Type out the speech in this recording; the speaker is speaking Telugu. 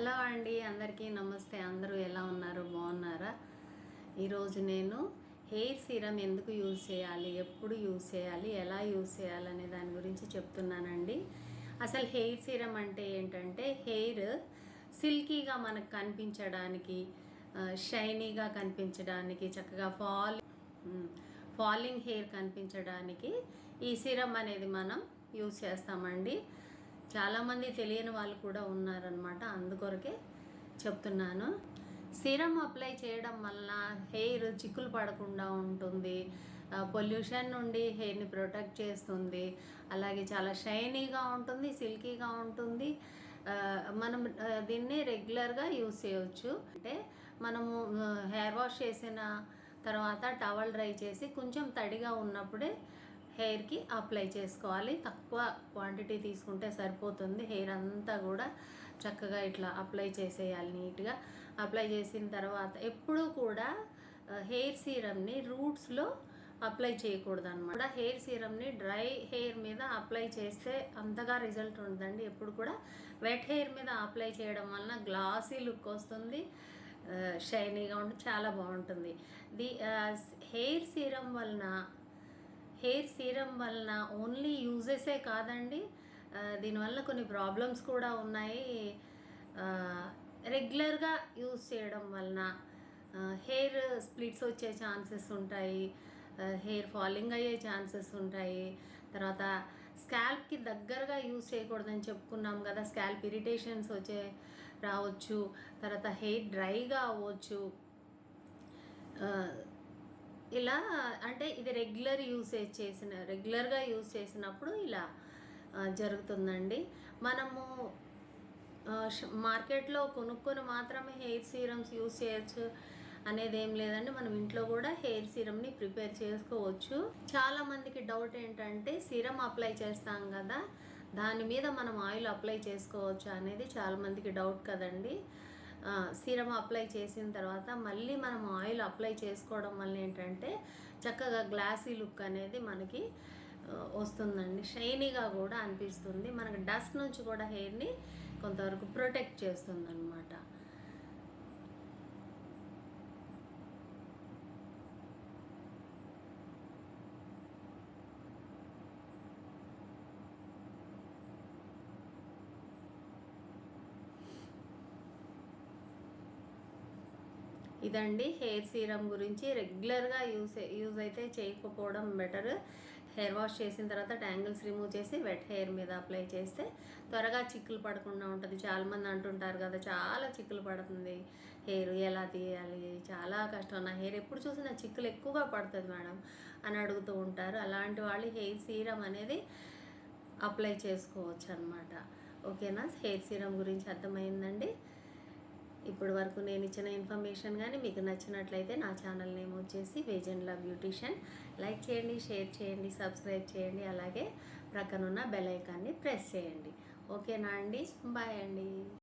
హలో అండి, అందరికీ నమస్తే. అందరూ ఎలా ఉన్నారు? బాగున్నారా? ఈరోజు నేను హెయిర్ సీరం ఎందుకు యూజ్ చేయాలి, ఎప్పుడు యూజ్ చేయాలి, ఎలా యూజ్ చేయాలనే దాని గురించి చెప్తున్నానండి. అసలు హెయిర్ సీరం అంటే ఏంటంటే, హెయిర్ సిల్కీగా మనకు కనిపించడానికి, షైనీగా కనిపించడానికి, చక్కగా ఫాలింగ్ హెయిర్ కనిపించడానికి ఈ సీరం అనేది మనం యూజ్ చేస్తామండి. చాలామంది తెలియని వాళ్ళు కూడా ఉన్నారనమాట, అందుకొరకే చెప్తున్నాను. సీరం అప్లై చేయడం వల్ల హెయిర్ చిక్కులు పడకుండా ఉంటుంది, పొల్యూషన్ నుండి హెయిర్ని ప్రొటెక్ట్ చేస్తుంది, అలాగే చాలా షైనీగా ఉంటుంది, సిల్కీగా ఉంటుంది. మనం దీన్ని రెగ్యులర్గా యూజ్ చేయవచ్చు. అంటే మనము హెయిర్ వాష్ చేసిన తర్వాత టవల్ డ్రై చేసి కొంచెం తడిగా ఉన్నప్పుడే హెయిర్కి అప్లై చేసుకోవాలి. తక్కువ క్వాంటిటీ తీసుకుంటే సరిపోతుంది. హెయిర్ అంతా కూడా చక్కగా ఇట్లా అప్లై చేసేయాలి. నీట్గా అప్లై చేసిన తర్వాత ఎప్పుడూ కూడా హెయిర్ సీరమ్ని రూట్స్లో అప్లై చేయకూడదు అనమాట. హెయిర్ సీరమ్ని డ్రై హెయిర్ మీద అప్లై చేస్తే అంతగా రిజల్ట్ ఉంటుందండి. ఎప్పుడు కూడా వెట్ హెయిర్ మీద అప్లై చేయడం వలన గ్లాసీ లుక్ వస్తుంది, షైనీగా ఉంటుంది, చాలా బాగుంటుంది. హెయిర్ సీరం వలన ఓన్లీ యూజెసే కాదండి, దీనివల్ల కొన్ని ప్రాబ్లమ్స్ కూడా ఉన్నాయి. రెగ్యులర్గా యూజ్ చేయడం వలన హెయిర్ స్ప్లిట్స్ వచ్చే ఛాన్సెస్ ఉంటాయి, హెయిర్ ఫాలింగ్ అయ్యే ఛాన్సెస్ ఉంటాయి. తర్వాత స్కాల్ప్కి దగ్గరగా యూజ్ చేయకూడదని చెప్పుకున్నాం కదా, స్కాల్ప్ ఇరిటేషన్స్ రావచ్చు, తర్వాత హెయిర్ డ్రైగా అవ్వచ్చు. ఇలా అంటే ఇది రెగ్యులర్గా యూజ్ చేసినప్పుడు ఇలా జరుగుతుందండి. మనము మార్కెట్లో కొనుక్కొని మాత్రమే హెయిర్ సీరమ్స్ యూజ్ చేయొచ్చు అనేది ఏం లేదండి. మనం ఇంట్లో కూడా హెయిర్ సీరమ్ని ప్రిపేర్ చేసుకోవచ్చు. చాలామందికి డౌట్ ఏంటంటే, సీరం అప్లై చేస్తాం కదా, దాని మీద మనం ఆయిల్ అప్లై చేసుకోవచ్చు అనేది చాలామందికి డౌట్ కదండి. సీరం అప్లై చేసిన తర్వాత మళ్ళీ మనం ఆయిల్ అప్లై చేసుకోవడం వల్ల ఏంటంటే చక్కగా గ్లాసీ లుక్ అనేది మనకి వస్తుందండి, షైనీగా కూడా అనిపిస్తుంది. మనకి డస్ట్ నుంచి కూడా హెయిర్ని కొంతవరకు ప్రొటెక్ట్ చేస్తుంది అన్నమాట. ఇదండి హెయిర్ సీరం గురించి. రెగ్యులర్గా యూజ్ అయితే చేయకపోవడం బెటర్. హెయిర్ వాష్ చేసిన తర్వాత ట్యాంగిల్స్ రిమూవ్ చేసి వెట్ హెయిర్ మీద అప్లై చేస్తే త్వరగా చిక్కులు పడకుండా ఉంటుంది. చాలామంది అంటుంటారు కదా, చాలా చిక్కులు పడుతుంది హెయిర్, ఎలా తీయాలి, చాలా కష్టం, నా హెయిర్ ఎప్పుడు చూసినా చిక్కులు ఎక్కువగా పడుతుంది మేడం అని అడుగుతూ ఉంటారు. అలాంటి వాళ్ళు హెయిర్ సీరం అనేది అప్లై చేసుకోవచ్చు అనమాట. ఓకేనా? హెయిర్ సీరం గురించి అర్థమైందండి. ఇప్పటి వరకు నేను ఇచ్చిన ఇన్ఫర్మేషన్ కానీ మీకు నచ్చినట్లయితే నా ఛానల్ నేమ్ వచ్చేసి వేజెండ్ల బ్యూటిషియన్. లైక్ చేయండి, షేర్ చేయండి, సబ్స్క్రైబ్ చేయండి, అలాగే ప్రక్కనున్న బెల్ ఐకాన్ని ప్రెస్ చేయండి. ఓకేనా అండి? బాయ్ అండి.